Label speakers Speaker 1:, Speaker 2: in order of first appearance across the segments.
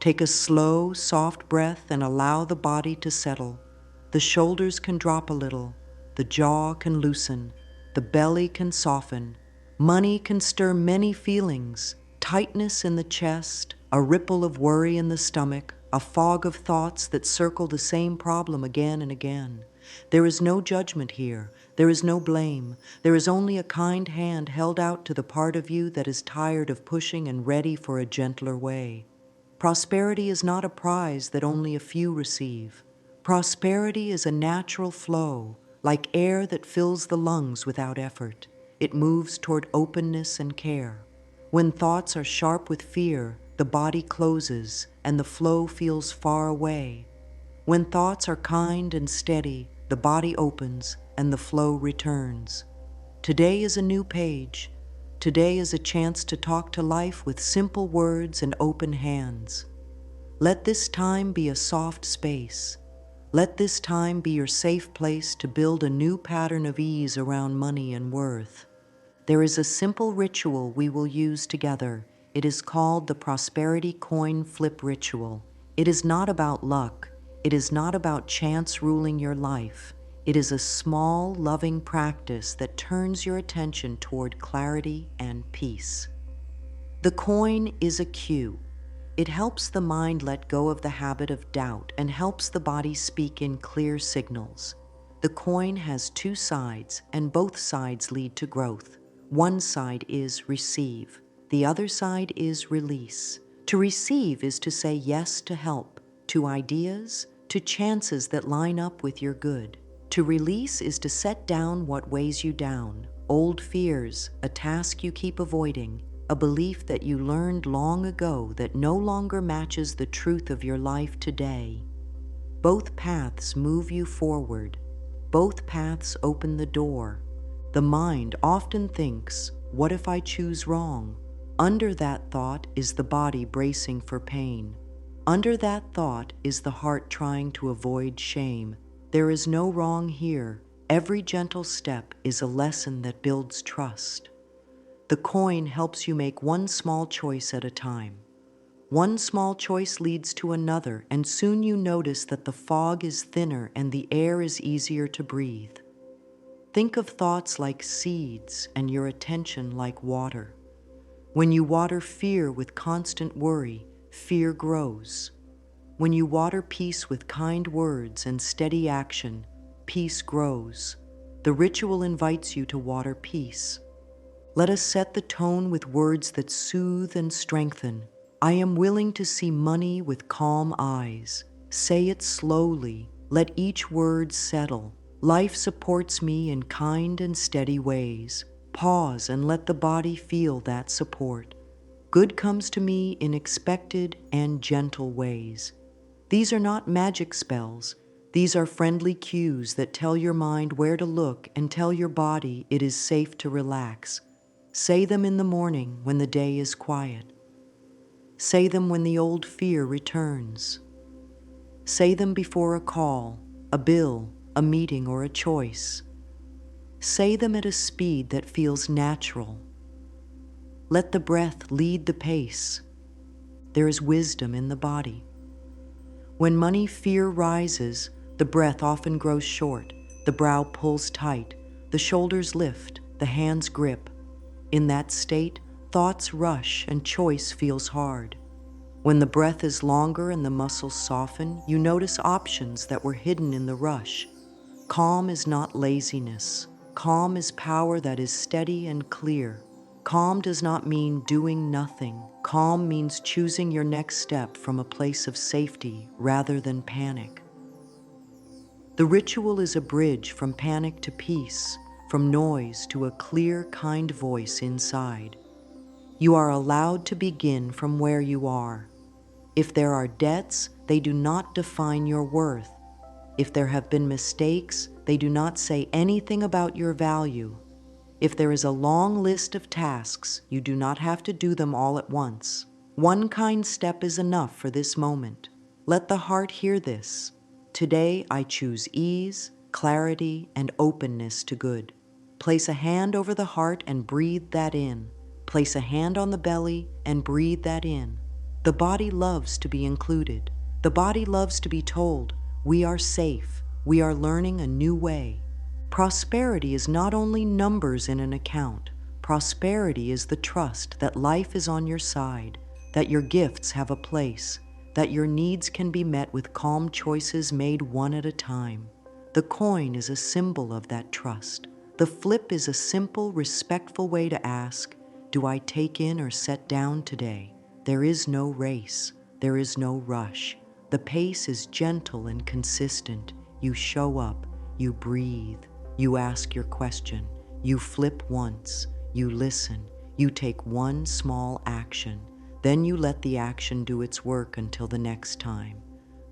Speaker 1: Take a slow, soft breath and allow the body to settle. The shoulders can drop a little, the jaw can loosen, the belly can soften. Money can stir many feelings: tightness in the chest, a ripple of worry in the stomach, a fog of thoughts that circle the same problem again and again. There is no judgment here. There is no blame. There is only a kind hand held out to the part of you that is tired of pushing and ready for a gentler way. Prosperity is not a prize that only a few receive. Prosperity is a natural flow, like air that fills the lungs without effort. It moves toward openness and care. When thoughts are sharp with fear, the body closes and the flow feels far away. When thoughts are kind and steady, the body opens and the flow returns. Today is a new page. Today is a chance to talk to life with simple words and open hands. Let this time be a soft space. Let this time be your safe place to build a new pattern of ease around money and worth. There is a simple ritual we will use together. It is called the Prosperity Coin Flip Ritual. It is not about luck. It is not about chance ruling your life. It is a small, loving practice that turns your attention toward clarity and peace. The coin is a cue. It helps the mind let go of the habit of doubt and helps the body speak in clear signals. The coin has two sides, and both sides lead to growth. One side is receive. The other side is release. To receive is to say yes to help, to ideas, to chances that line up with your good. To release is to set down what weighs you down: old fears, a task you keep avoiding, a belief that you learned long ago that no longer matches the truth of your life today. Both paths move you forward. Both paths open the door. The mind often thinks, "What if I choose wrong?" Under that thought is the body bracing for pain. Under that thought is the heart trying to avoid shame. There is no wrong here. Every gentle step is a lesson that builds trust. The coin helps you make one small choice at a time. One small choice leads to another, and soon you notice that the fog is thinner and the air is easier to breathe. Think of thoughts like seeds and your attention like water. When you water fear with constant worry, fear grows. When you water peace with kind words and steady action, peace grows. The ritual invites you to water peace. Let us set the tone with words that soothe and strengthen. I am willing to see money with calm eyes. Say it slowly. Let each word settle. Life supports me in kind and steady ways. Pause and let the body feel that support. Good comes to me in expected and gentle ways. These are not magic spells. These are friendly cues that tell your mind where to look and tell your body it is safe to relax. Say them in the morning when the day is quiet. Say them when the old fear returns. Say them before a call, a bill, a meeting, or a choice. Say them at a speed that feels natural. Let the breath lead the pace. There is wisdom in the body. When money fear rises, the breath often grows short, the brow pulls tight, the shoulders lift, the hands grip. In that state, thoughts rush and choice feels hard. When the breath is longer and the muscles soften, you notice options that were hidden in the rush. Calm is not laziness. Calm is power that is steady and clear. Calm does not mean doing nothing. Calm means choosing your next step from a place of safety rather than panic. The ritual is a bridge from panic to peace, from noise to a clear, kind voice inside. You are allowed to begin from where you are. If there are debts, they do not define your worth. If there have been mistakes, they do not say anything about your value. If there is a long list of tasks, you do not have to do them all at once. One kind step is enough for this moment. Let the heart hear this. Today I choose ease, clarity, and openness to good. Place a hand over the heart and breathe that in. Place a hand on the belly and breathe that in. The body loves to be included. The body loves to be told, we are safe, we are learning a new way. Prosperity is not only numbers in an account. Prosperity is the trust that life is on your side, that your gifts have a place, that your needs can be met with calm choices made one at a time. The coin is a symbol of that trust. The flip is a simple, respectful way to ask, do I take in or set down today? There is no race. There is no rush. The pace is gentle and consistent. You show up. You breathe. You ask your question. You flip once. You listen. You take one small action. Then you let the action do its work until the next time.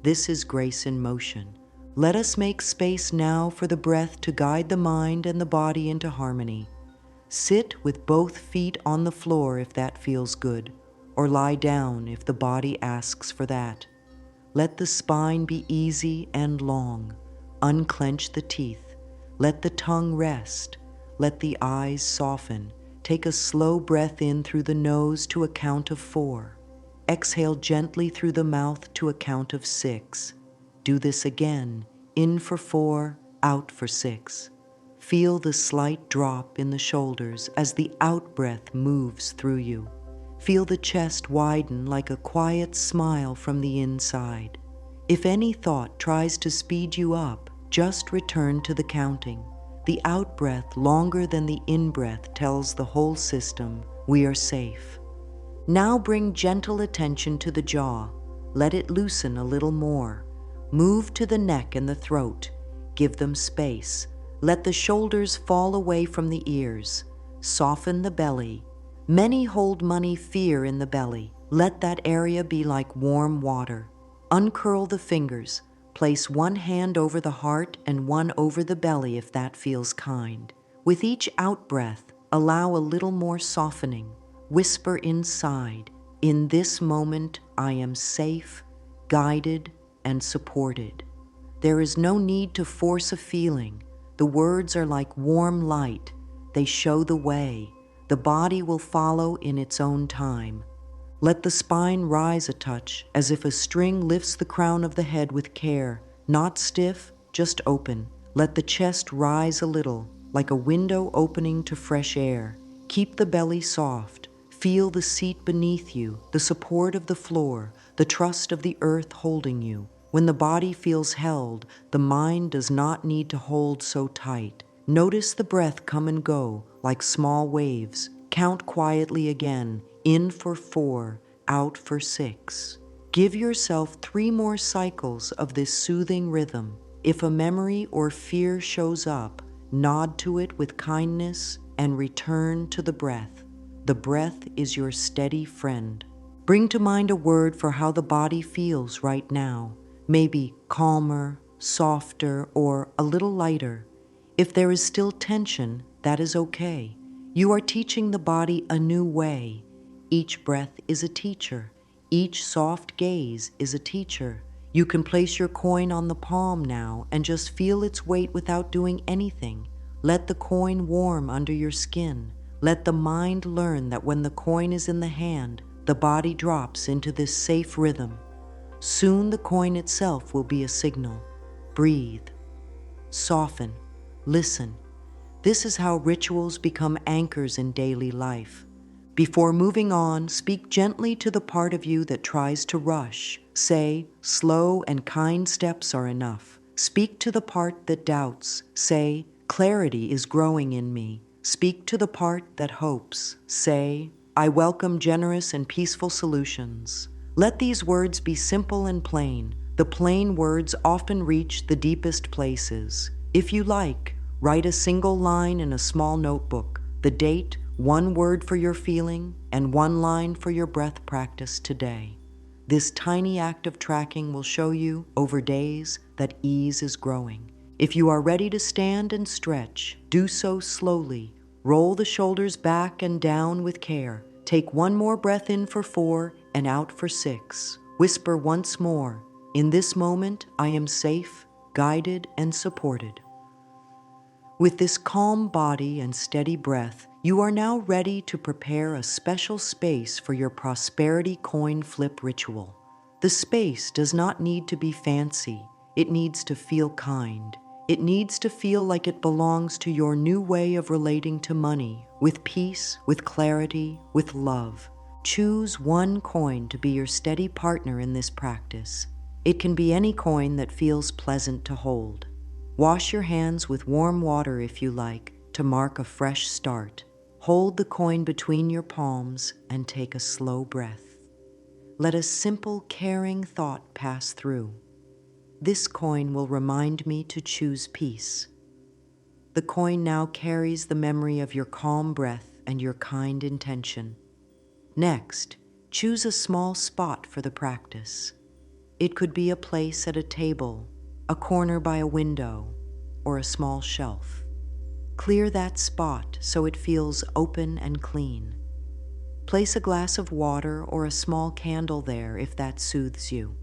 Speaker 1: This is grace in motion. Let us make space now for the breath to guide the mind and the body into harmony. Sit with both feet on the floor if that feels good, or lie down if the body asks for that. Let the spine be easy and long. Unclench the teeth. Let the tongue rest. Let the eyes soften. Take a slow breath in through the nose to a count of 4. Exhale gently through the mouth to a count of 6. Do this again. In for 4, out for 6. Feel the slight drop in the shoulders as the out-breath moves through you. Feel the chest widen like a quiet smile from the inside. If any thought tries to speed you up, just return to the counting. The out-breath, longer than the in-breath, tells the whole system, we are safe. Now bring gentle attention to the jaw. Let it loosen a little more. Move to the neck and the throat. Give them space. Let the shoulders fall away from the ears. Soften the belly. Many hold money fear in the belly. Let that area be like warm water. Uncurl the fingers. Place one hand over the heart and one over the belly if that feels kind. With each out-breath, allow a little more softening. Whisper inside, in this moment I am safe, guided, and supported. There is no need to force a feeling. The words are like warm light. They show the way. The body will follow in its own time. Let the spine rise a touch, as if a string lifts the crown of the head with care. Not stiff, just open. Let the chest rise a little, like a window opening to fresh air. Keep the belly soft. Feel the seat beneath you, the support of the floor, the trust of the earth holding you. When the body feels held, the mind does not need to hold so tight. Notice the breath come and go, like small waves. Count quietly again. In for 4, out for 6. Give yourself 3 more cycles of this soothing rhythm. If a memory or fear shows up, nod to it with kindness and return to the breath. The breath is your steady friend. Bring to mind a word for how the body feels right now. Maybe calmer, softer, or a little lighter. If there is still tension, that is okay. You are teaching the body a new way. Each breath is a teacher. Each soft gaze is a teacher. You can place your coin on the palm now and just feel its weight without doing anything. Let the coin warm under your skin. Let the mind learn that when the coin is in the hand, the body drops into this safe rhythm. Soon the coin itself will be a signal. Breathe. Soften. Listen. This is how rituals become anchors in daily life. Before moving on, speak gently to the part of you that tries to rush. Say, slow and kind steps are enough. Speak to the part that doubts. Say, clarity is growing in me. Speak to the part that hopes. Say, I welcome generous and peaceful solutions. Let these words be simple and plain. The plain words often reach the deepest places. If you like, write a single line in a small notebook. The date, 1 word for your feeling, and 1 line for your breath practice today. This tiny act of tracking will show you, over days, that ease is growing. If you are ready to stand and stretch, do so slowly. Roll the shoulders back and down with care. Take 1 more breath in for 4 and out for 6. Whisper once more, in this moment, I am safe, guided, and supported. With this calm body and steady breath, You are now ready to prepare a special space for your prosperity coin flip ritual. The space does not need to be fancy. It needs to feel kind. It needs to feel like it belongs to your new way of relating to money, with peace, with clarity, with love. Choose one coin to be your steady partner in this practice. It can be any coin that feels pleasant to hold. Wash your hands with warm water if you like, to mark a fresh start. Hold the coin between your palms and take a slow breath. Let a simple, caring thought pass through. This coin will remind me to choose peace. The coin now carries the memory of your calm breath and your kind intention. Next, choose a small spot for the practice. It could be a place at a table, a corner by a window, or a small shelf. Clear that spot so it feels open and clean. Place a glass of water or a small candle there if that soothes you.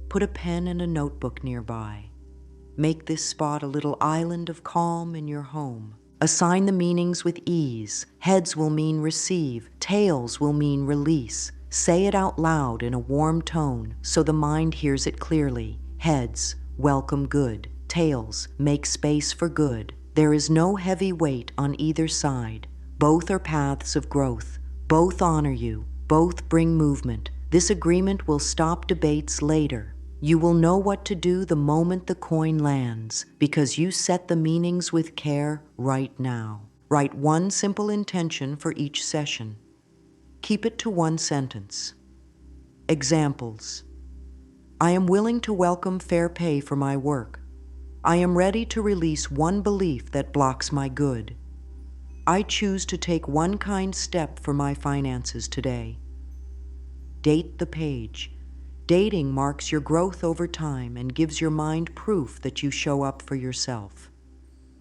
Speaker 1: Put a pen and a notebook nearby. Make this spot a little island of calm in your home. Assign the meanings with ease. Heads will mean receive, tails will mean release. Say it out loud in a warm tone so the mind hears it clearly. Heads, welcome good. Tails, make space for good. There is no heavy weight on either side. Both are paths of growth. Both honor you. Both bring movement. This agreement will stop debates later. You will know what to do the moment the coin lands, because you set the meanings with care right now. Write one simple intention for each session. Keep it to one sentence. Examples: I am willing to welcome fair pay for my work. I am ready to release one belief that blocks my good. I choose to take one kind step for my finances today. Date the page. Dating marks your growth over time and gives your mind proof that you show up for yourself.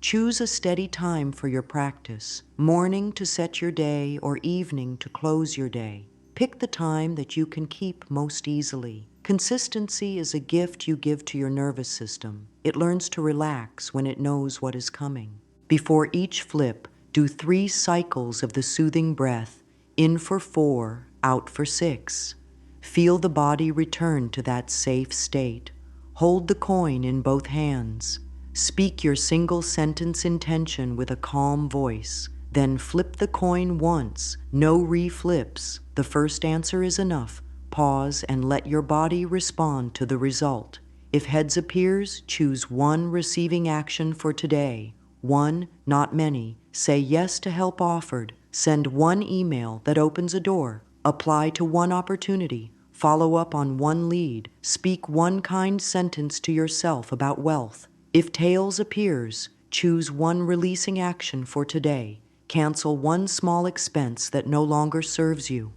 Speaker 1: Choose a steady time for your practice, morning to set your day or evening to close your day. Pick the time that you can keep most easily. Consistency is a gift you give to your nervous system. It learns to relax when it knows what is coming. Before each flip, do 3 cycles of the soothing breath, in for 4, out for 6. Feel the body return to that safe state. Hold the coin in both hands. Speak your single sentence intention with a calm voice. Then flip the coin once. No reflips. The first answer is enough. Pause and let your body respond to the result. If heads appears, choose one receiving action for today. One, not many. Say yes to help offered. Send one email that opens a door. Apply to one opportunity. Follow up on one lead. Speak one kind sentence to yourself about wealth. If tails appears, choose one releasing action for today. Cancel one small expense that no longer serves you.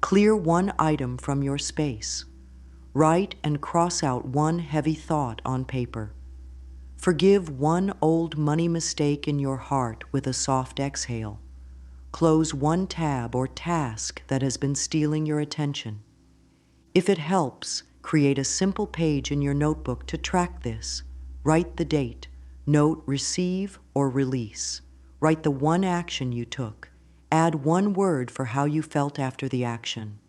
Speaker 1: Clear one item from your space. Write and cross out one heavy thought on paper. Forgive one old money mistake in your heart with a soft exhale. Close one tab or task that has been stealing your attention. If it helps, create a simple page in your notebook to track this. Write the date. Note receive or release. Write the one action you took. Add one word for how you felt after the action.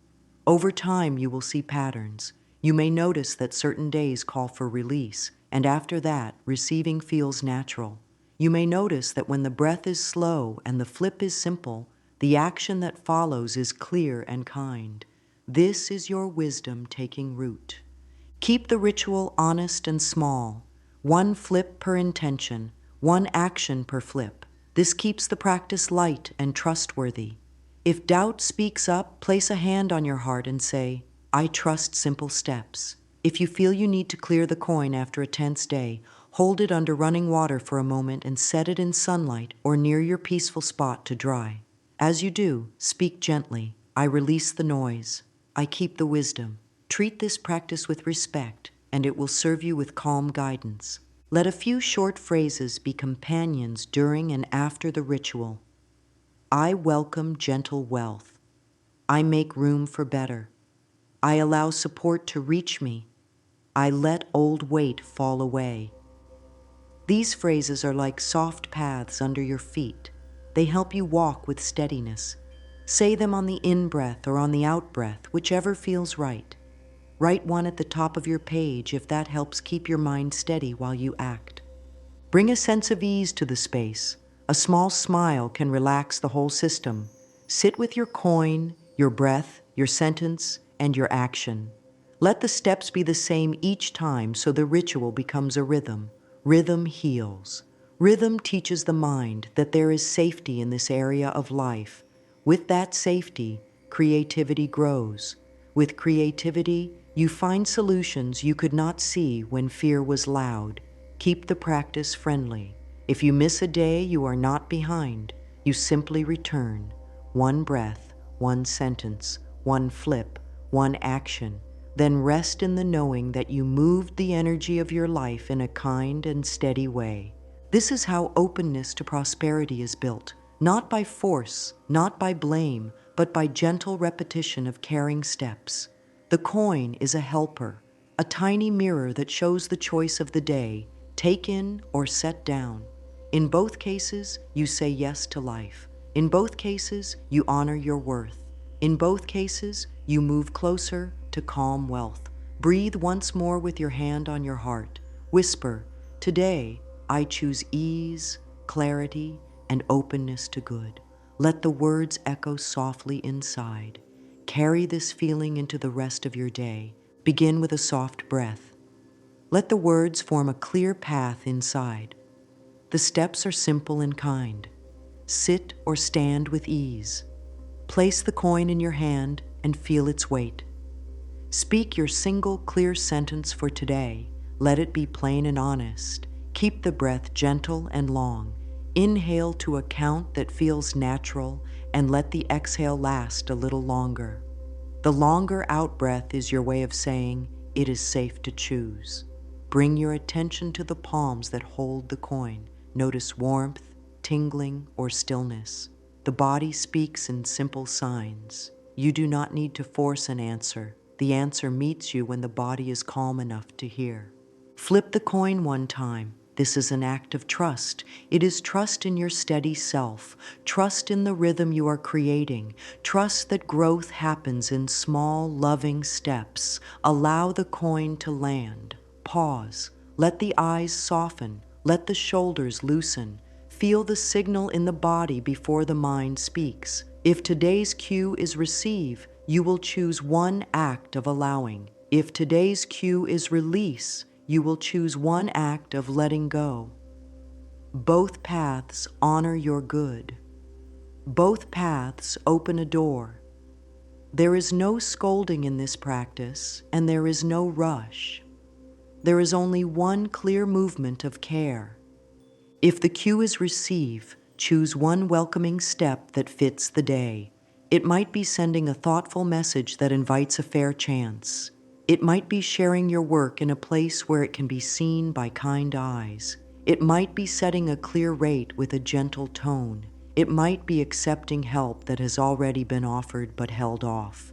Speaker 1: Over time, you will see patterns. You may notice that certain days call for release, and after that, receiving feels natural. You may notice that when the breath is slow and the flip is simple, the action that follows is clear and kind. This is your wisdom taking root. Keep the ritual honest and small. One flip per intention, one action per flip. This keeps the practice light and trustworthy. If doubt speaks up, place a hand on your heart and say, I trust simple steps. If you feel you need to clear the coin after a tense day, hold it under running water for a moment and set it in sunlight or near your peaceful spot to dry. As you do, speak gently. I release the noise. I keep the wisdom. Treat this practice with respect, and it will serve you with calm guidance. Let a few short phrases be companions during and after the ritual. I welcome gentle wealth. I make room for better. I allow support to reach me. I let old weight fall away. These phrases are like soft paths under your feet. They help you walk with steadiness. Say them on the in-breath or on the out-breath, whichever feels right. Write one at the top of your page if that helps keep your mind steady while you act. Bring a sense of ease to the space. A small smile can relax the whole system. Sit with your coin, your breath, your sentence, and your action. Let the steps be the same each time so the ritual becomes a rhythm. Rhythm heals. Rhythm teaches the mind that there is safety in this area of life. With that safety, creativity grows. With creativity, you find solutions you could not see when fear was loud. Keep the practice friendly. If you miss a day, you are not behind. You simply return. One breath, one sentence, one flip, one action. Then rest in the knowing that you moved the energy of your life in a kind and steady way. This is how openness to prosperity is built, not by force, not by blame, but by gentle repetition of caring steps. The coin is a helper, a tiny mirror that shows the choice of the day, take in or set down. In both cases, you say yes to life. In both cases, you honor your worth. In both cases, you move closer to calm wealth. Breathe once more with your hand on your heart. Whisper, today, I choose ease, clarity, and openness to good. Let the words echo softly inside. Carry this feeling into the rest of your day. Begin with a soft breath. Let the words form a clear path inside. The steps are simple and kind. Sit or stand with ease. Place the coin in your hand and feel its weight. Speak your single clear sentence for today. Let it be plain and honest. Keep the breath gentle and long. Inhale to a count that feels natural and let the exhale last a little longer. The longer out-breath is your way of saying, it is safe to choose. Bring your attention to the palms that hold the coin. Notice warmth, tingling, or stillness. The body speaks in simple signs. You do not need to force an answer. The answer meets you when the body is calm enough to hear. Flip the coin one time. This is an act of trust. It is trust in your steady self, trust in the rhythm you are creating, trust that growth happens in small, loving steps. Allow the coin to land. Pause. Let the eyes soften. Let the shoulders loosen. Feel the signal in the body before the mind speaks. If today's cue is receive, you will choose one act of allowing. If today's cue is release, you will choose one act of letting go. Both paths honor your good. Both paths open a door. There is no scolding in this practice, and there is no rush. There is only one clear movement of care. If the cue is receive, choose one welcoming step that fits the day. It might be sending a thoughtful message that invites a fair chance. It might be sharing your work in a place where it can be seen by kind eyes. It might be setting a clear rate with a gentle tone. It might be accepting help that has already been offered but held off.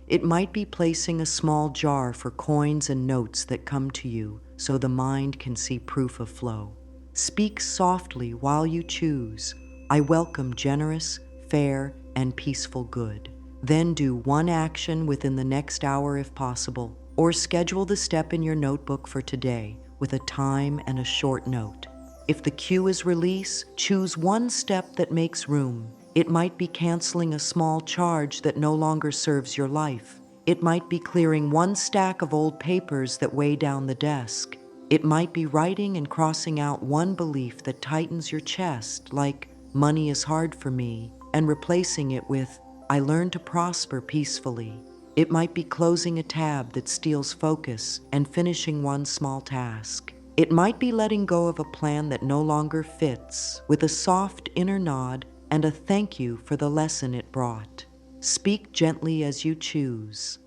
Speaker 1: It might be placing a small jar for coins and notes that come to you so the mind can see proof of flow. Speak softly while you choose. I welcome generous, fair, and peaceful good. Then do one action within the next hour if possible, or schedule the step in your notebook for today with a time and a short note. If the cue is release, choose one step that makes room. It might be canceling a small charge that no longer serves your life. It might be clearing one stack of old papers that weigh down the desk. It might be writing and crossing out one belief that tightens your chest, like, money is hard for me, and replacing it with, I learn to prosper peacefully. It might be closing a tab that steals focus and finishing one small task. It might be letting go of a plan that no longer fits, with a soft inner nod and a thank you for the lesson it brought. Speak gently as you choose.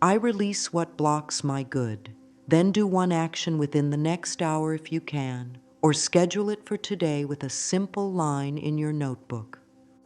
Speaker 1: I release what blocks my good. Then do one action within the next hour if you can, or schedule it for today with a simple line in your notebook.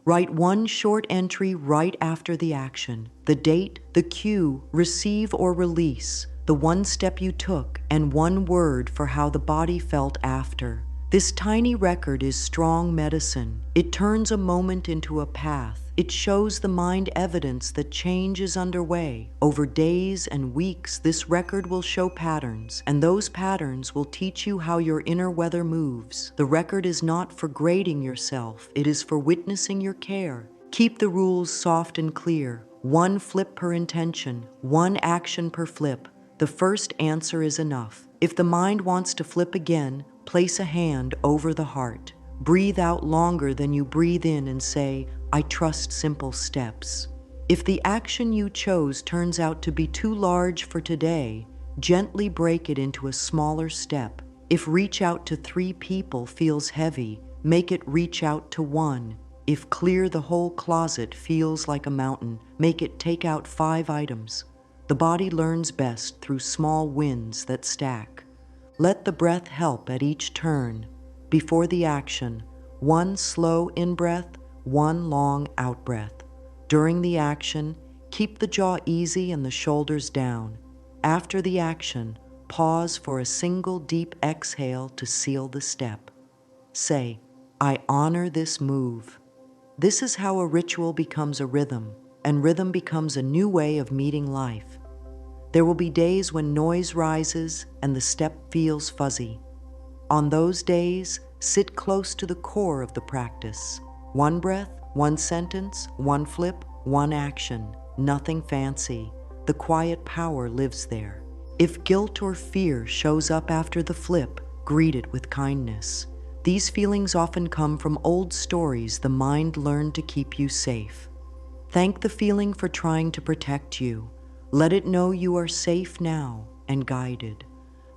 Speaker 1: Write one short entry right after the action, the date, the cue, receive or release, the one step you took, and one word for how the body felt after. This tiny record is strong medicine. It turns a moment into a path. It shows the mind evidence that change is underway. Over days and weeks, this record will show patterns, and those patterns will teach you how your inner weather moves. The record is not for grading yourself. It is for witnessing your care. Keep the rules soft and clear. One flip per intention, one action per flip. The first answer is enough. If the mind wants to flip again, place a hand over the heart. Breathe out longer than you breathe in and say, I trust simple steps. If the action you chose turns out to be too large for today, gently break it into a smaller step. If reach out to 3 people feels heavy, make it reach out to 1. If clear the whole closet feels like a mountain, make it take out 5 items. The body learns best through small wins that stack. Let the breath help at each turn. Before the action, 1 slow in-breath, 1 long out-breath. During the action, keep the jaw easy and the shoulders down. After the action, pause for a single deep exhale to seal the step. Say, I honor this move. This is how a ritual becomes a rhythm, and rhythm becomes a new way of meeting life. There will be days when noise rises and the step feels fuzzy. On those days, sit close to the core of the practice. 1 breath, 1 sentence, 1 flip, 1 action. Nothing fancy. The quiet power lives there. If guilt or fear shows up after the flip, greet it with kindness. These feelings often come from old stories the mind learned to keep you safe. Thank the feeling for trying to protect you. Let it know you are safe now and guided.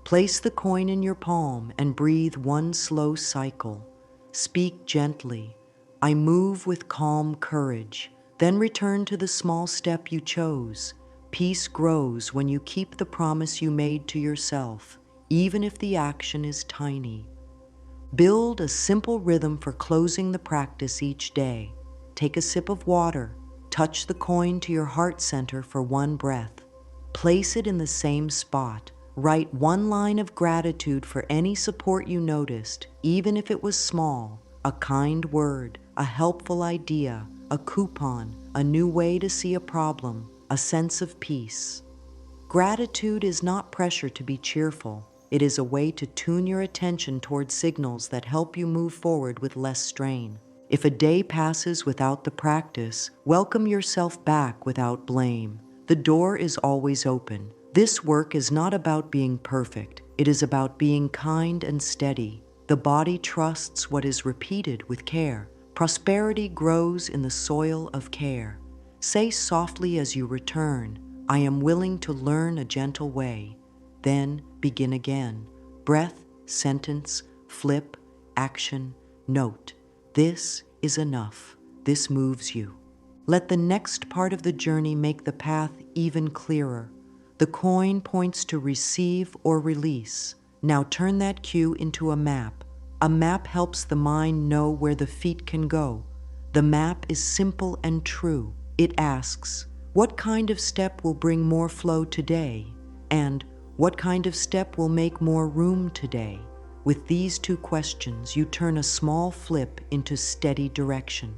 Speaker 1: Place the coin in your palm and breathe 1 slow cycle. Speak gently. I move with calm courage. Then return to the small step you chose. Peace grows when you keep the promise you made to yourself, even if the action is tiny. Build a simple rhythm for closing the practice each day. Take a sip of water. Touch the coin to your heart center for 1 breath. Place it in the same spot. Write 1 line of gratitude for any support you noticed, even if it was small. A kind word, a helpful idea, a coupon, a new way to see a problem, a sense of peace. Gratitude is not pressure to be cheerful. It is a way to tune your attention toward signals that help you move forward with less strain. If a day passes without the practice, welcome yourself back without blame. The door is always open. This work is not about being perfect. It is about being kind and steady. The body trusts what is repeated with care. Prosperity grows in the soil of care. Say softly as you return, I am willing to learn a gentle way. Then begin again. Breath, sentence, flip, action, note. This is enough. This moves you. Let the next part of the journey make the path even clearer. The coin points to receive or release. Now turn that cue into a map. A map helps the mind know where the feet can go. The map is simple and true. It asks, what kind of step will bring more flow today? And what kind of step will make more room today? With these 2 questions, you turn a small flip into steady direction.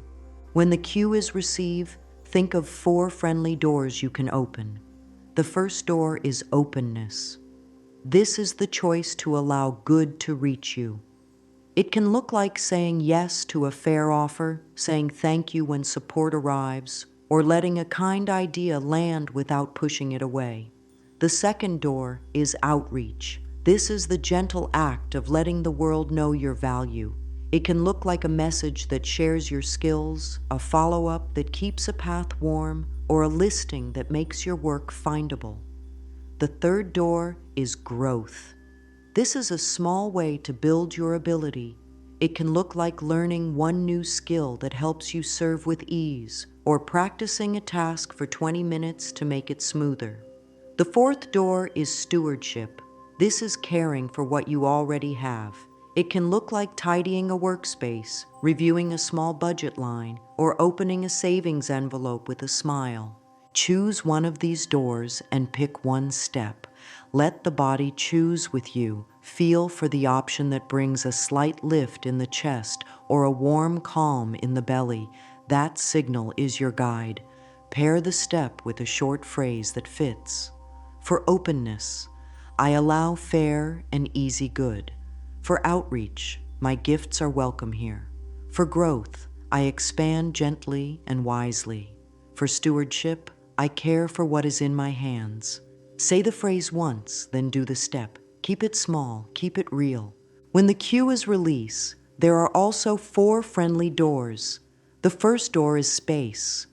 Speaker 1: When the cue is received, think of 4 friendly doors you can open. The first door is openness. This is the choice to allow good to reach you. It can look like saying yes to a fair offer, saying thank you when support arrives, or letting a kind idea land without pushing it away. The second door is outreach. This is the gentle act of letting the world know your value. It can look like a message that shares your skills, a follow-up that keeps a path warm, or a listing that makes your work findable. The third door is growth. This is a small way to build your ability. It can look like learning 1 new skill that helps you serve with ease, or practicing a task for 20 minutes to make it smoother. The fourth door is stewardship. This is caring for what you already have. It can look like tidying a workspace, reviewing a small budget line, or opening a savings envelope with a smile. Choose one of these doors and pick 1 step. Let the body choose with you. Feel for the option that brings a slight lift in the chest or a warm calm in the belly. That signal is your guide. Pair the step with a short phrase that fits. For openness, I allow fair and easy good. For outreach, my gifts are welcome here. For growth, I expand gently and wisely. For stewardship, I care for what is in my hands. Say the phrase once, then do the step. Keep it small, keep it real. When the cue is release, there are also 4 friendly doors. The first door is space.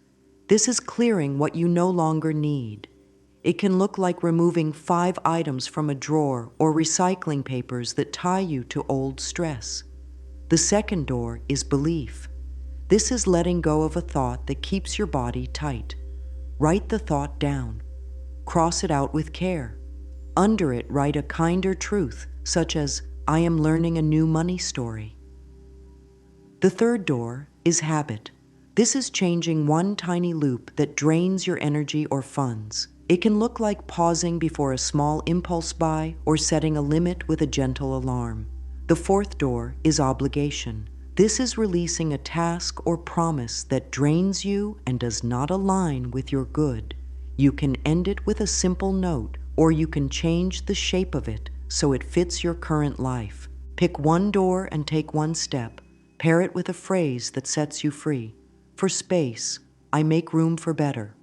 Speaker 1: This is clearing what you no longer need. It can look like removing 5 items from a drawer or recycling papers that tie you to old stress. The second door is belief. This is letting go of a thought that keeps your body tight. Write the thought down. Cross it out with care. Under it, write a kinder truth, such as, I am learning a new money story. The third door is habit. This is changing one tiny loop that drains your energy or funds. It can look like pausing before a small impulse buy or setting a limit with a gentle alarm. The fourth door is obligation. This is releasing a task or promise that drains you and does not align with your good. You can end it with a simple note, or you can change the shape of it so it fits your current life. Pick one door and take one step. Pair it with a phrase that sets you free. For space, I make room for better.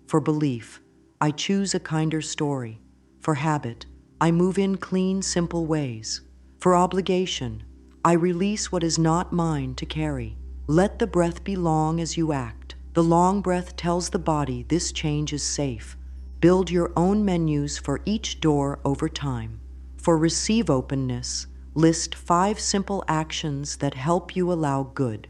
Speaker 1: For belief, I choose a kinder story. For habit, I move in clean, simple ways. For obligation, I release what is not mine to carry. Let the breath be long as you act. The long breath tells the body this change is safe. Build your own menus for each door over time. For receive openness, list 5 simple actions that help you allow good.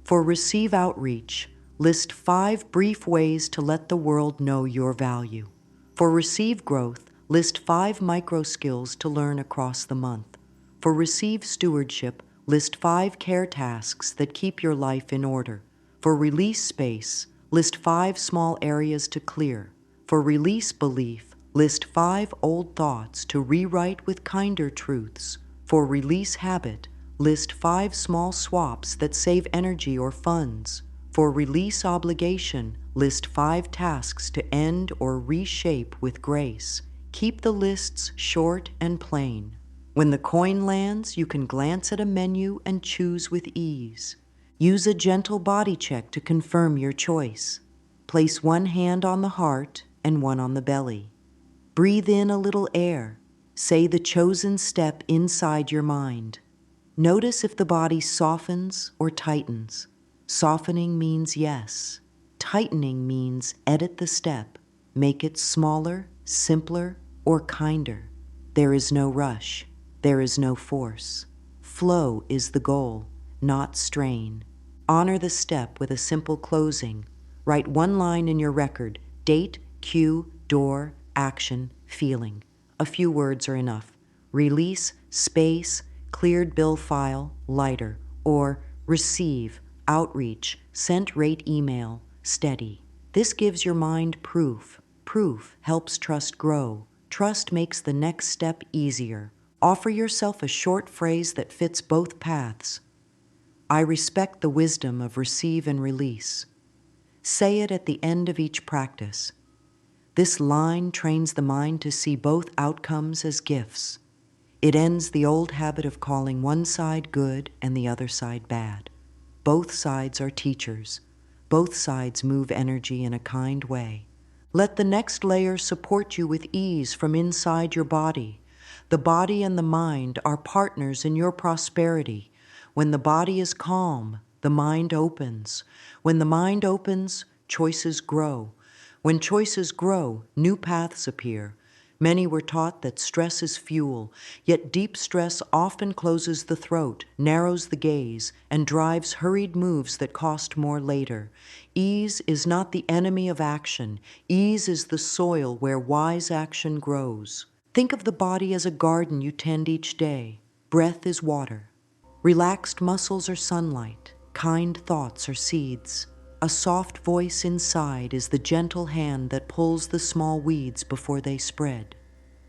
Speaker 1: For receive outreach, list 5 brief ways to let the world know your value. For receive growth, list 5 micro skills to learn across the month. For receive stewardship, list 5 care tasks that keep your life in order. For release space, list 5 small areas to clear. For release belief, list 5 old thoughts to rewrite with kinder truths. For release habit, list 5 small swaps that save energy or funds. For release obligation, list 5 tasks to end or reshape with grace. Keep the lists short and plain. When the coin lands, you can glance at a menu and choose with ease. Use a gentle body check to confirm your choice. Place one hand on the heart and one on the belly. Breathe in a little air. Say the chosen step inside your mind. Notice if the body softens or tightens. Softening means yes. Tightening means edit the step. Make it smaller, simpler, or kinder. There is no rush. There is no force. Flow is the goal, not strain. Honor the step with a simple closing. Write one line in your record: date, cue, door, action, feeling. A few words are enough. Release, space, cleared bill file, lighter. Or receive, outreach, sent rate email, steady. This gives your mind proof. Proof helps trust grow. Trust makes the next step easier. Offer yourself a short phrase that fits both paths. I respect the wisdom of receive and release. Say it at the end of each practice. This line trains the mind to see both outcomes as gifts. It ends the old habit of calling one side good and the other side bad. Both sides are teachers. Both sides move energy in a kind way. Let the next layer support you with ease from inside your body. The body and the mind are partners in your prosperity. When the body is calm, the mind opens. When the mind opens, choices grow. When choices grow, new paths appear. Many were taught that stress is fuel, yet deep stress often closes the throat, narrows the gaze, and drives hurried moves that cost more later. Ease is not the enemy of action. Ease is the soil where wise action grows. Think of the body as a garden you tend each day. Breath is water. Relaxed muscles are sunlight. Kind thoughts are seeds. A soft voice inside is the gentle hand that pulls the small weeds before they spread.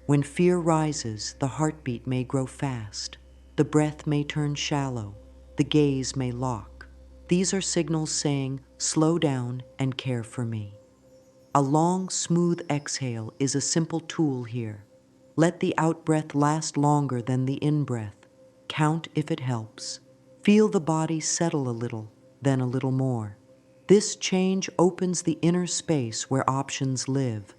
Speaker 1: When fear rises, the heartbeat may grow fast, the breath may turn shallow, the gaze may lock. These are signals saying, slow down and care for me. A long, smooth exhale is a simple tool here. Let the out-breath last longer than the in-breath. Count if it helps. Feel the body settle a little, then a little more. This change opens the inner space where options live.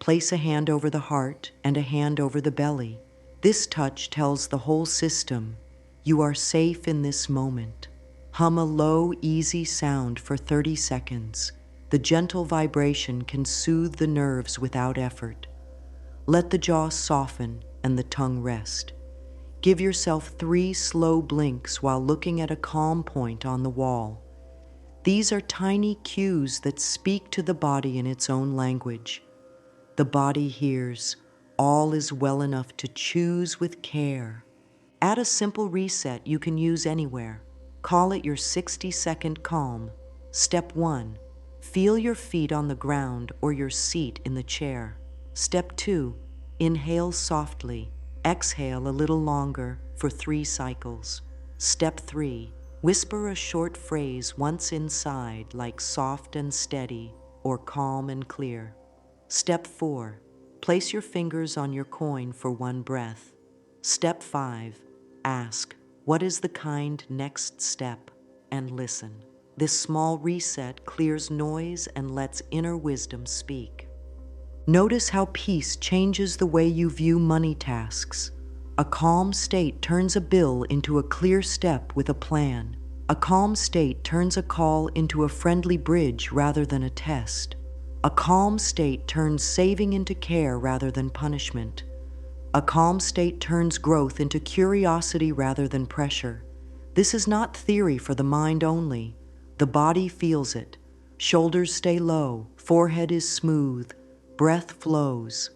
Speaker 1: Place a hand over the heart and a hand over the belly. This touch tells the whole system, you are safe in this moment. Hum a low, easy sound for 30 seconds. The gentle vibration can soothe the nerves without effort. Let the jaw soften and the tongue rest. Give yourself 3 slow blinks while looking at a calm point on the wall. These are tiny cues that speak to the body in its own language. The body hears, all is well enough to choose with care. Add a simple reset you can use anywhere. Call it your 60-second calm. Step 1, feel your feet on the ground or your seat in the chair. Step 2, inhale softly, exhale a little longer for 3 cycles. Step 3, whisper a short phrase once inside like soft and steady or calm and clear. Step 4, place your fingers on your coin for 1 breath. Step 5, ask, what is the kind next step? And listen. This small reset clears noise and lets inner wisdom speak. Notice how peace changes the way you view money tasks. A calm state turns a bill into a clear step with a plan. A calm state turns a call into a friendly bridge rather than a test. A calm state turns saving into care rather than punishment. A calm state turns growth into curiosity rather than pressure. This is not theory for the mind only. The body feels it. Shoulders stay low, forehead is smooth, breath flows.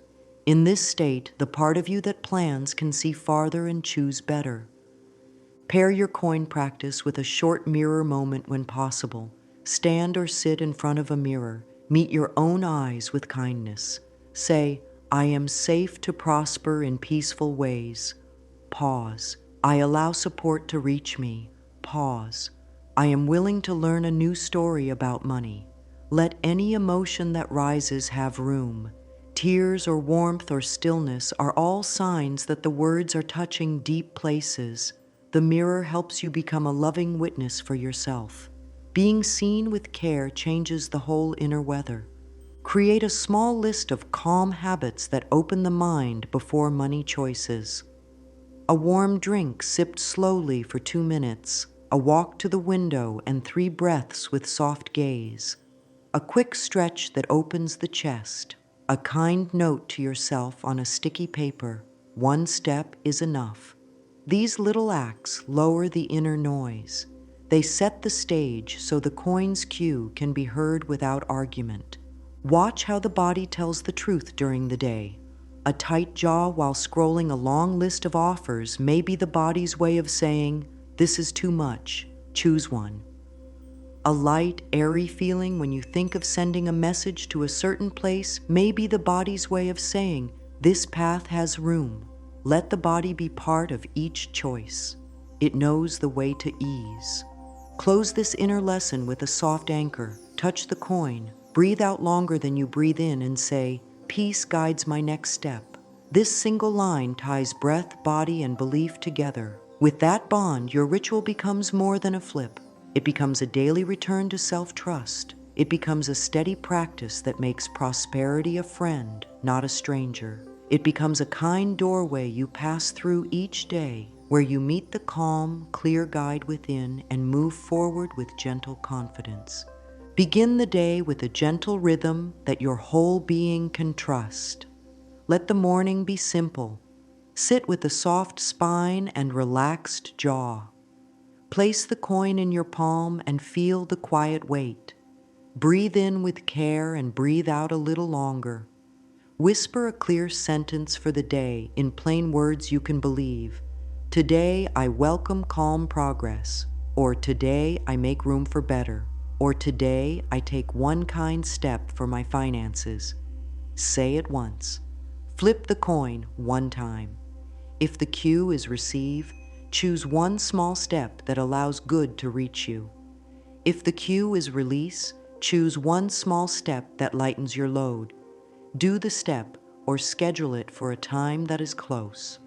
Speaker 1: In this state, the part of you that plans can see farther and choose better. Pair your coin practice with a short mirror moment when possible. Stand or sit in front of a mirror. Meet your own eyes with kindness. Say, I am safe to prosper in peaceful ways. Pause. I allow support to reach me. Pause. I am willing to learn a new story about money. Let any emotion that rises have room. Tears or warmth or stillness are all signs that the words are touching deep places. The mirror helps you become a loving witness for yourself. Being seen with care changes the whole inner weather. Create a small list of calm habits that open the mind before money choices. A warm drink sipped slowly for 2 minutes. A walk to the window and 3 breaths with soft gaze. A quick stretch that opens the chest. A kind note to yourself on a sticky paper. 1 step is enough. These little acts lower the inner noise. They set the stage so the coin's cue can be heard without argument. Watch how the body tells the truth during the day. A tight jaw while scrolling a long list of offers may be the body's way of saying, this is too much, choose one. A light, airy feeling when you think of sending a message to a certain place may be the body's way of saying, this path has room. Let the body be part of each choice. It knows the way to ease. Close this inner lesson with a soft anchor. Touch the coin. Breathe out longer than you breathe in and say, peace guides my next step. This single line ties breath, body, and belief together. With that bond, your ritual becomes more than a flip. It becomes a daily return to self-trust. It becomes a steady practice that makes prosperity a friend, not a stranger. It becomes a kind doorway you pass through each day, where you meet the calm, clear guide within and move forward with gentle confidence. Begin the day with a gentle rhythm that your whole being can trust. Let the morning be simple. Sit with a soft spine and relaxed jaw. Place the coin in your palm and feel the quiet weight. Breathe in with care and breathe out a little longer. Whisper a clear sentence for the day in plain words you can believe. Today I welcome calm progress, or today I make room for better, or today I take one kind step for my finances. Say it once. Flip the coin one time. If the cue is receive, choose one small step that allows good to reach you. If the cue is release, choose one small step that lightens your load. Do the step or schedule it for a time that is close.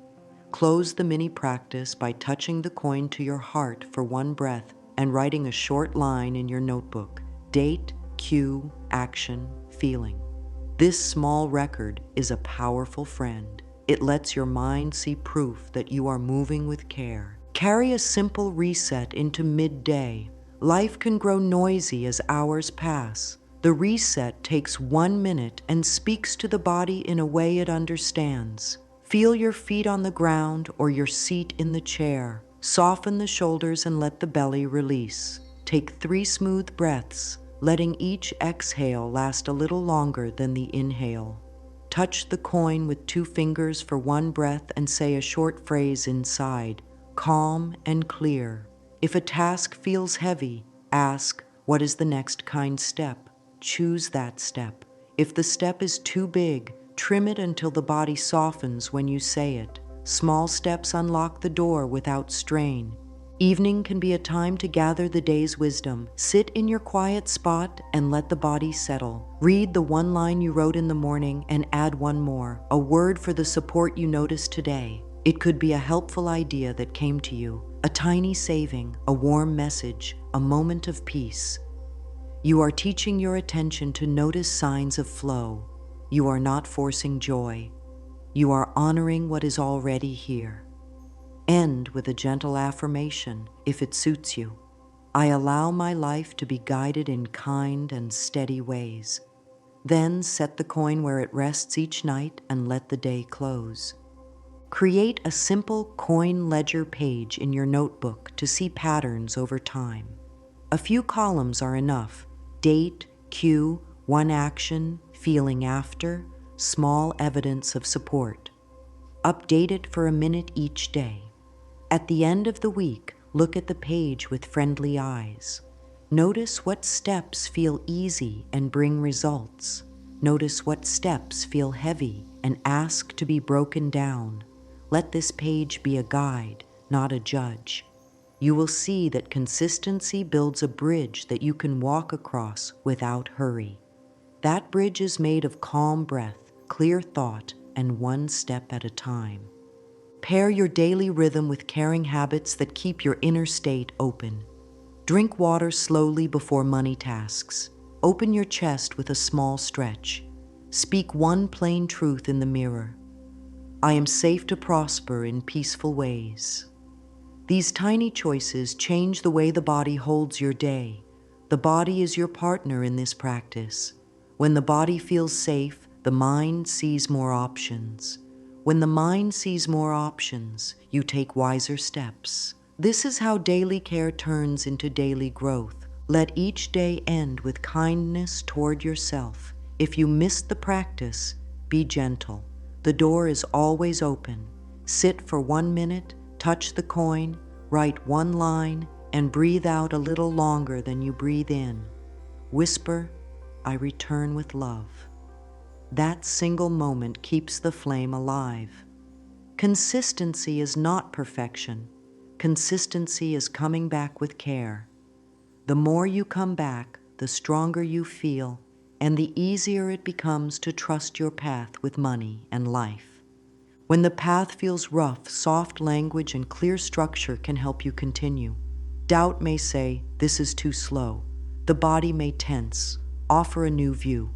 Speaker 1: Close the mini practice by touching the coin to your heart for one breath and writing a short line in your notebook. Date, cue, action, feeling. This small record is a powerful friend. It lets your mind see proof that you are moving with care. Carry a simple reset into midday. Life can grow noisy as hours pass. The reset takes 1 minute and speaks to the body in a way it understands. Feel your feet on the ground or your seat in the chair. Soften the shoulders and let the belly release. Take 3 smooth breaths, letting each exhale last a little longer than the inhale. Touch the coin with 2 fingers for 1 breath and say a short phrase inside, calm and clear. If a task feels heavy, ask, what is the next kind step? Choose that step. If the step is too big, trim it until the body softens when you say it. Small steps unlock the door without strain. Evening can be a time to gather the day's wisdom. Sit in your quiet spot and let the body settle. Read the 1 line you wrote in the morning and add 1 more, a word for the support you noticed today. It could be a helpful idea that came to you, a tiny saving, a warm message, a moment of peace. You are teaching your attention to notice signs of flow. You are not forcing joy. You are honoring what is already here. End with a gentle affirmation, if it suits you. I allow my life to be guided in kind and steady ways. Then set the coin where it rests each night and let the day close. Create a simple coin ledger page in your notebook to see patterns over time. A few columns are enough: date, cue, 1 action, feeling after, small evidence of support. Update it for a minute each day. At the end of the week, look at the page with friendly eyes. Notice what steps feel easy and bring results. Notice what steps feel heavy and ask to be broken down. Let this page be a guide, not a judge. You will see that consistency builds a bridge that you can walk across without hurry. That bridge is made of calm breath, clear thought, and 1 step at a time. Pair your daily rhythm with caring habits that keep your inner state open. Drink water slowly before money tasks. Open your chest with a small stretch. Speak 1 plain truth in the mirror. I am safe to prosper in peaceful ways. These tiny choices change the way the body holds your day. The body is your partner in this practice. When the body feels safe, the mind sees more options. When the mind sees more options, you take wiser steps. This is how daily care turns into daily growth. Let each day end with kindness toward yourself. If you missed the practice, be gentle. The door is always open. Sit for 1 minute, touch the coin, write 1 line, and breathe out a little longer than you breathe in. Whisper, I return with love. That single moment keeps the flame alive. Consistency is not perfection. Consistency is coming back with care. The more you come back, the stronger you feel, and the easier it becomes to trust your path with money and life. When the path feels rough, soft language and clear structure can help you continue. Doubt may say, this is too slow. The body may tense, offer a new view.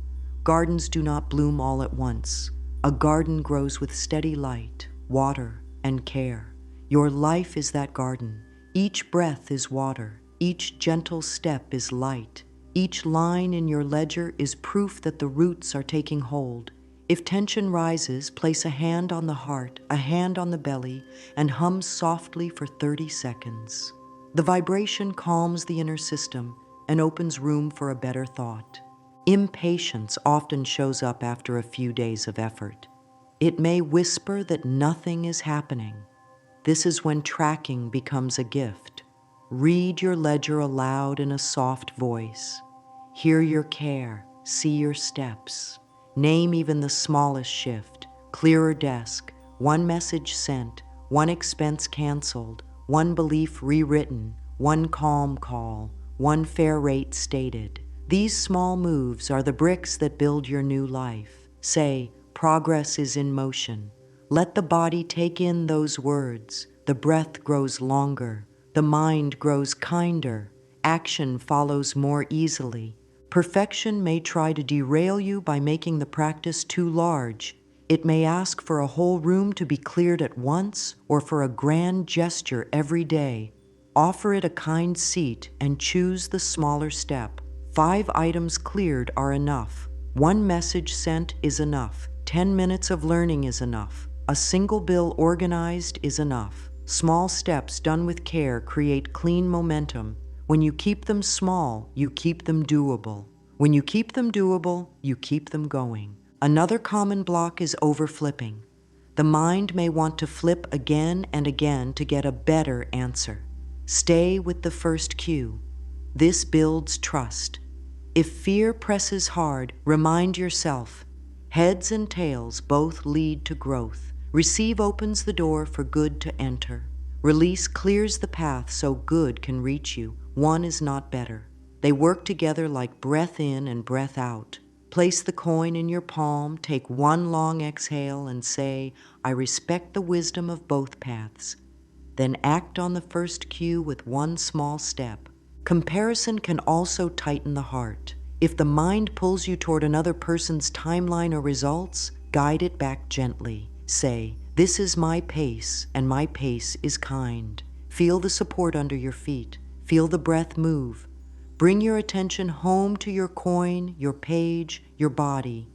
Speaker 1: Gardens do not bloom all at once. A garden grows with steady light, water, and care. Your life is that garden. Each breath is water. Each gentle step is light. Each line in your ledger is proof that the roots are taking hold. If tension rises, place a hand on the heart, a hand on the belly, and hum softly for 30 seconds. The vibration calms the inner system and opens room for a better thought. Impatience often shows up after a few days of effort. It may whisper that nothing is happening. This is when tracking becomes a gift. Read your ledger aloud in a soft voice. Hear your care, see your steps. Name even the smallest shift. clearer desk, one message sent, one expense canceled, one belief rewritten, one calm call, one fair rate stated. These small moves are the bricks that build your new life. Say, progress is in motion. Let the body take in those words. The breath grows longer. The mind grows kinder. Action follows more easily. Perfection may try to derail you by making the practice too large. It may ask for a whole room to be cleared at once or for a grand gesture every day. Offer it a kind seat and choose the smaller step. 5 items cleared are enough. 1 message sent is enough. 10 minutes of learning is enough. A single bill organized is enough. Small steps done with care create clean momentum. When you keep them small, you keep them doable. When you keep them doable, you keep them going. Another common block is overflipping. The mind may want to flip again and again to get a better answer. Stay with the first cue. This builds trust. If fear presses hard, remind yourself, heads and tails both lead to growth. Receive opens the door for good to enter. Release clears the path so good can reach you. One is not better. They work together like breath in and breath out. Place the coin in your palm, take one long exhale and say, I respect the wisdom of both paths. Then act on the first cue with one small step. Comparison can also tighten the heart. If the mind pulls you toward another person's timeline or results, guide it back gently. Say, this is my pace, and my pace is kind. Feel the support under your feet. Feel the breath move. Bring your attention home to your coin, your page, your body.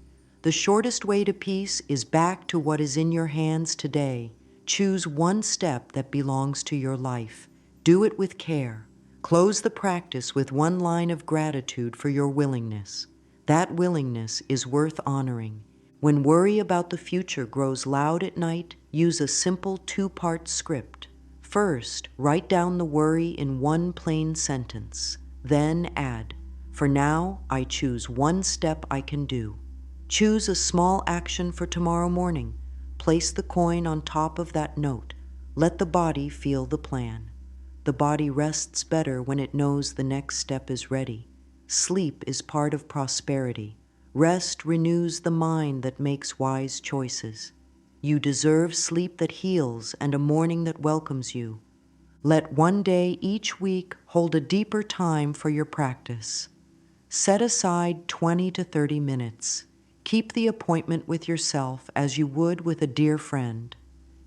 Speaker 1: The shortest way to peace is back to what is in your hands today. Choose one step that belongs to your life. Do it with care. Close the practice with one line of gratitude for your willingness. That willingness is worth honoring. When worry about the future grows loud at night, use a simple 2-part script. First, write down the worry in one plain sentence. Then add, for now, I choose one step I can do. Choose a small action for tomorrow morning. Place the coin on top of that note. Let the body feel the plan. The body rests better when it knows the next step is ready. Sleep is part of prosperity. Rest renews the mind that makes wise choices. You deserve sleep that heals and a morning that welcomes you. Let one day each week hold a deeper time for your practice. Set aside 20 to 30 minutes. Keep the appointment with yourself as you would with a dear friend.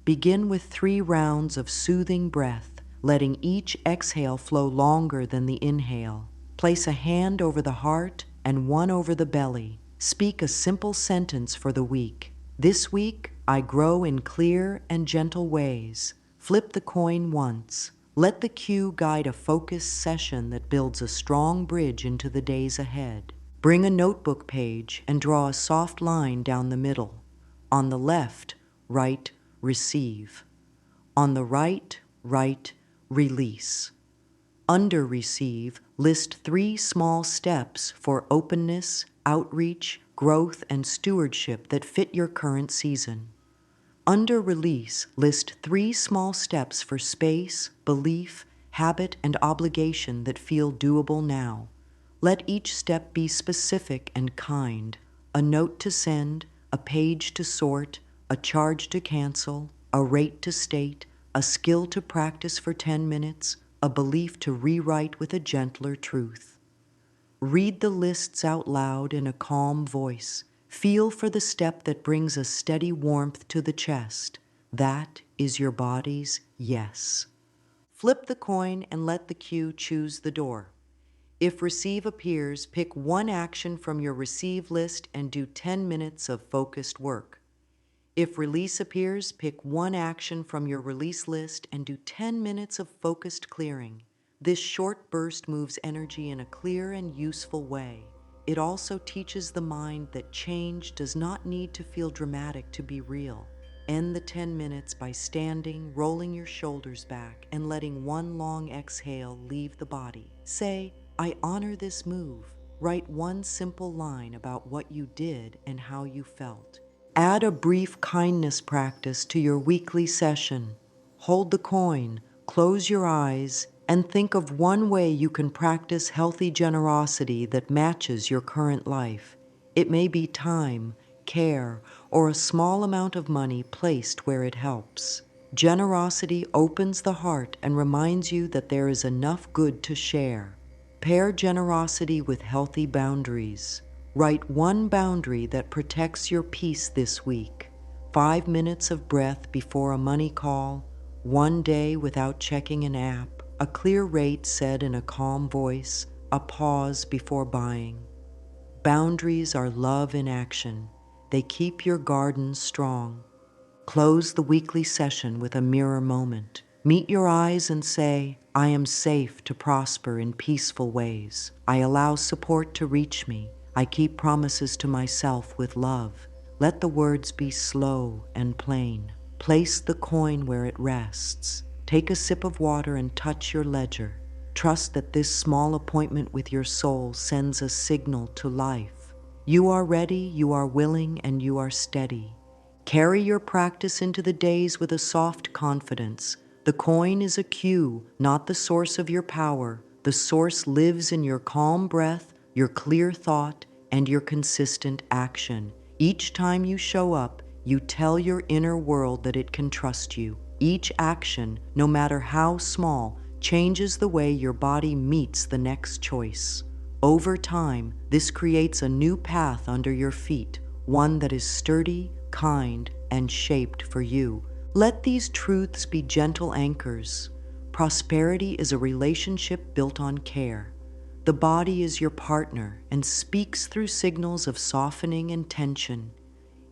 Speaker 1: Begin with 3 rounds of soothing breath, letting each exhale flow longer than the inhale. Place a hand over the heart and one over the belly. Speak a simple sentence for the week. This week, I grow in clear and gentle ways. Flip the coin once. Let the cue guide a focused session that builds a strong bridge into the days ahead. Bring a notebook page and draw a soft line down the middle. On the left, write receive. On the right, write release. Under receive, list 3 small steps for openness, outreach, growth, and stewardship that fit your current season. Under release, list 3 small steps for space, belief, habit, and obligation that feel doable now. Let each step be specific and kind. A note to send, a page to sort, a charge to cancel, a rate to state, a skill to practice for 10 minutes, a belief to rewrite with a gentler truth. Read the lists out loud in a calm voice. Feel for the step that brings a steady warmth to the chest. That is your body's yes. Flip the coin and let the cue choose the door. If receive appears, pick one action from your receive list and do 10 minutes of focused work. If release appears, pick one action from your release list and do 10 minutes of focused clearing. This short burst moves energy in a clear and useful way. It also teaches the mind that change does not need to feel dramatic to be real. End the 10 minutes by standing, rolling your shoulders back, and letting one long exhale leave the body. Say, I honor this move. Write one simple line about what you did and how you felt. Add a brief kindness practice to your weekly session. Hold the coin, close your eyes, and think of one way you can practice healthy generosity that matches your current life. It may be time, care, or a small amount of money placed where it helps. Generosity opens the heart and reminds you that there is enough good to share. Pair generosity with healthy boundaries. Write one boundary that protects your peace this week. 5 minutes of breath before a money call, 1 day without checking an app, a clear rate said in a calm voice, a pause before buying. Boundaries are love in action. They keep your garden strong. Close the weekly session with a mirror moment. Meet your eyes and say, I am safe to prosper in peaceful ways. I allow support to reach me. I keep promises to myself with love. Let the words be slow and plain. Place the coin where it rests. Take a sip of water and touch your ledger. Trust that this small appointment with your soul sends a signal to life. You are ready, you are willing, and you are steady. Carry your practice into the days with a soft confidence. The coin is a cue, not the source of your power. The source lives in your calm breath, your clear thought, and your consistent action. Each time you show up, you tell your inner world that it can trust you. Each action, no matter how small, changes the way your body meets the next choice. Over time, this creates a new path under your feet, one that is sturdy, kind, and shaped for you. Let these truths be gentle anchors. Prosperity is a relationship built on care. The body is your partner and speaks through signals of softening and tension.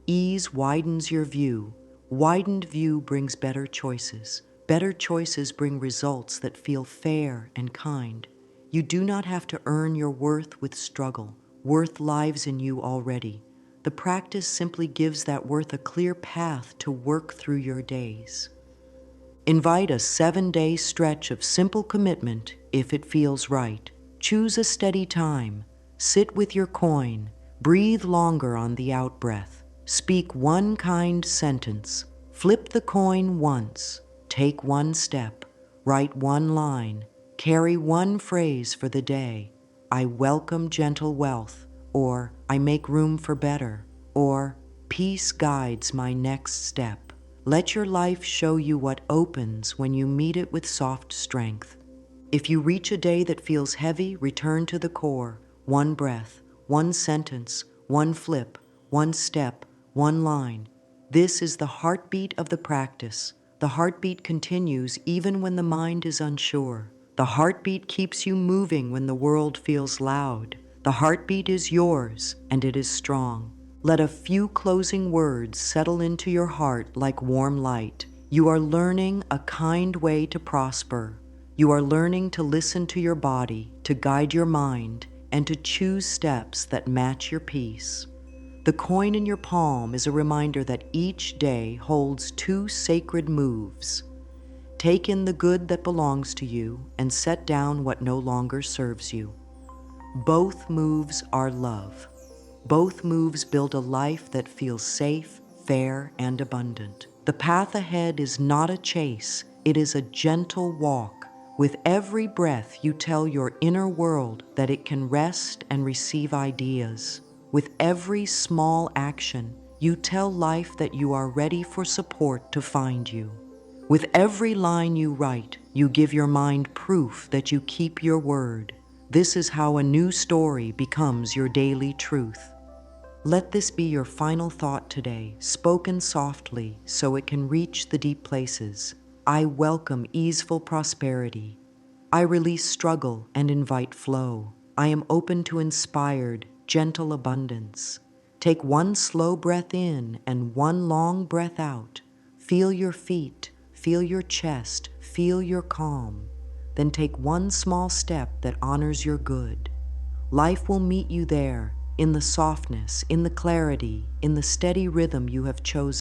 Speaker 1: Ease widens your view. Widened view brings better choices. Better choices bring results that feel fair and kind. You do not have to earn your worth with struggle. Worth lives in you already. The practice simply gives that worth a clear path to work through your days. Invite a 7-day stretch of simple commitment if it feels right. Choose a steady time. Sit with your coin. Breathe longer on the out-breath. Speak one kind sentence. Flip the coin once. Take one step. Write one line. Carry one phrase for the day. I welcome gentle wealth. Or I make room for better, or peace guides my next step. Let your life show you what opens when you meet it with soft strength. If you reach a day that feels heavy, return to the core. One breath, one sentence, one flip, one step, one line. This is the heartbeat of the practice. The heartbeat continues even when the mind is unsure. The heartbeat keeps you moving when the world feels loud. The heartbeat is yours, and it is strong. Let a few closing words settle into your heart like warm light. You are learning a kind way to prosper. You are learning to listen to your body, to guide your mind, and to choose steps that match your peace. The coin in your palm is a reminder that each day holds 2 sacred moves. Take in the good that belongs to you and set down what no longer serves you. Both moves are love. Both moves build a life that feels safe, fair, and abundant. The path ahead is not a chase, it is a gentle walk. With every breath, you tell your inner world that it can rest and receive ideas. With every small action, you tell life that you are ready for support to find you. With every line you write, you give your mind proof that you keep your word. This is how a new story becomes your daily truth. Let this be your final thought today, spoken softly so it can reach the deep places. I welcome easeful prosperity. I release struggle and invite flow. I am open to inspired, gentle abundance. Take one slow breath in and one long breath out. Feel your feet, feel your chest, feel your calm. Then take one small step that honors your good. Life will meet you there, in the softness, in the clarity, in the steady rhythm you have chosen.